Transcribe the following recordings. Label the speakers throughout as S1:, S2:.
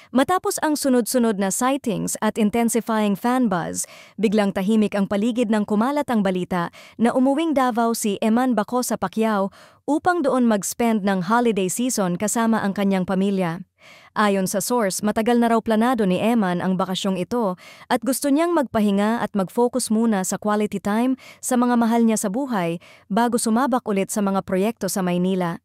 S1: Matapos ang sunod-sunod na sightings at intensifying fanbuzz, biglang tahimik ang paligid ng kumalat ang balita na umuwing Davao si Eman Bacosa Pacquiao upang doon mag-spend ng holiday season kasama ang kanyang pamilya. Ayon sa source, matagal na raw planado ni Eman ang bakasyong ito at gusto niyang magpahinga at mag-focus muna sa quality time sa mga mahal niya sa buhay bago sumabak ulit sa mga proyekto sa Maynila.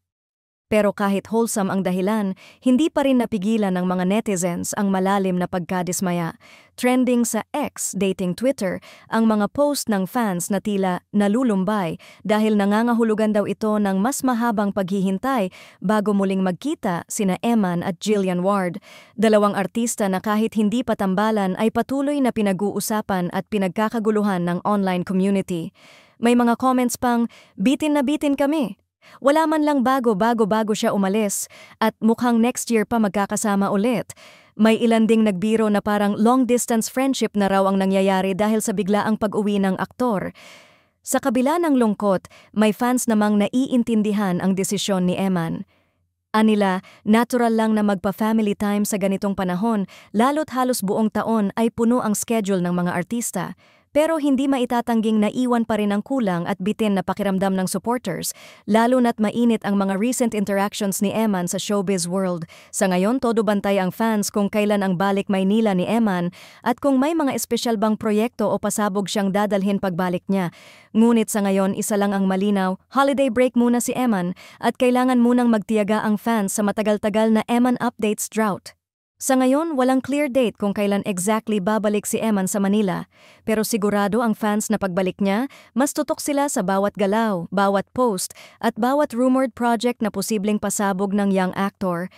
S1: Pero kahit wholesome ang dahilan, hindi pa rin napigilan ng mga netizens ang malalim na pagkadismaya. Trending sa X, dating Twitter, ang mga post ng fans na tila nalulumbay dahil nangangahulugan daw ito ng mas mahabang paghihintay bago muling magkita sina Eman at Jillian Ward. Dalawang artista na kahit hindi patambalan ay patuloy na pinag-uusapan at pinagkakaguluhan ng online community. May mga comments pang, "Bitin na bitin kami." Wala man lang bago siya umalis at mukhang next year pa magkakasama ulit. May ilan ding nagbiro na parang long-distance friendship na raw ang nangyayari dahil sa biglaang pag-uwi ng aktor. Sa kabila ng lungkot, may fans namang naiintindihan ang desisyon ni Eman. Anila, natural lang na magpa-family time sa ganitong panahon, lalo't halos buong taon ay puno ang schedule ng mga artista. Pero hindi maitatangging naiwan pa rin ang kulang at bitin na pakiramdam ng supporters, lalo na't mainit ang mga recent interactions ni Eman sa showbiz world. Sa ngayon, todo bantay ang fans kung kailan ang balik Maynila ni Eman at kung may mga espesyal bang proyekto o pasabog siyang dadalhin pagbalik niya. Ngunit sa ngayon, isa lang ang malinaw, holiday break muna si Eman at kailangan munang magtiyaga ang fans sa matagal-tagal na Eman updates drought. Sa ngayon, walang clear date kung kailan exactly babalik si Eman sa Manila, pero sigurado ang fans na pagbalik niya, mas tutok sila sa bawat galaw, bawat post, at bawat rumored project na posibleng pasabog ng young actor.